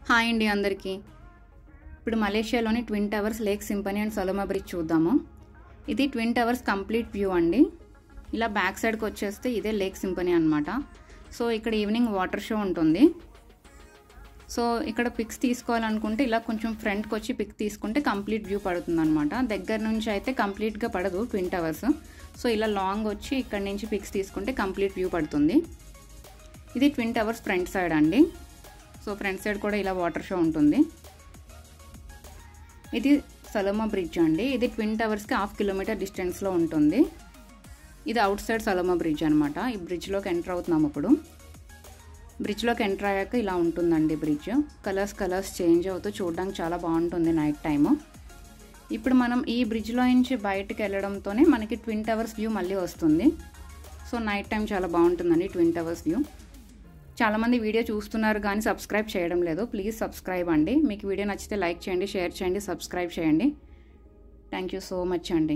Hi అండి అందరికీ. ఇప్పుడు మలేషియాలోని Twin Towers, Lake Symphony and Saloma Bridge చూద్దాము. ఇది ట్విన్ టవర్స్ కంప్లీట్ వ్యూ అండి. ఇలా బ్యాక్ సైడ్కి వచ్చేస్తే ఇదే లేక్ సింఫనీ అనమాట. సో ఇక్కడ ఈవినింగ్ వాటర్ షో ఉంటుంది. సో ఇక్కడ పిక్స్ తీసుకోవాలనుకుంటే ఇలా కొంచెం ఫ్రంట్కి వచ్చి పిక్ తీసుకుంటే కంప్లీట్ వ్యూ పడుతుంది అనమాట. దగ్గర నుంచి అయితే కంప్లీట్గా పడదు ట్విన్ టవర్స్. సో ఇలా లాంగ్ వచ్చి ఇక్కడ నుంచి పిక్స్ తీసుకుంటే కంప్లీట్ వ్యూ పడుతుంది. ఇది ట్విన్ టవర్స్ ఫ్రంట్ సైడ్ అండి. సో ఫ్రంట్ సైడ్ కూడా ఇలా వాటర్ షో ఉంటుంది. ఇది సలోమా బ్రిడ్జ్ అండి. ఇది ట్విన్ టవర్స్కి 1/2 కిలోమీటర్ డిస్టెన్స్లో ఉంటుంది. ఇది అవుట్ సైడ్ సలోమా బ్రిడ్జ్ అనమాట. ఈ బ్రిడ్జ్లోకి ఎంటర్ అవుతున్నాం. ఇప్పుడు బ్రిడ్జ్లోకి ఎంటర్ అయ్యాక ఇలా ఉంటుందండి బ్రిడ్జ్. కలర్స్ చేంజ్ అవుతూ చూడడానికి చాలా బాగుంటుంది నైట్ టైము. ఇప్పుడు మనం ఈ బ్రిడ్జ్లో నుంచి బయటకు వెళ్ళడంతోనే మనకి ట్విన్ టవర్స్ వ్యూ మళ్ళీ వస్తుంది. సో నైట్ టైం చాలా బాగుంటుందండి ట్విన్ టవర్స్ వ్యూ. చాలామంది వీడియో చూస్తున్నారు కానీ సబ్స్క్రైబ్ చేయడం లేదు. ప్లీజ్ సబ్స్క్రైబ్ అండి. మీకు వీడియో నచ్చితే లైక్ చేయండి, షేర్ చేయండి, సబ్స్క్రైబ్ చేయండి. థ్యాంక్ యూ సో మచ్ అండి.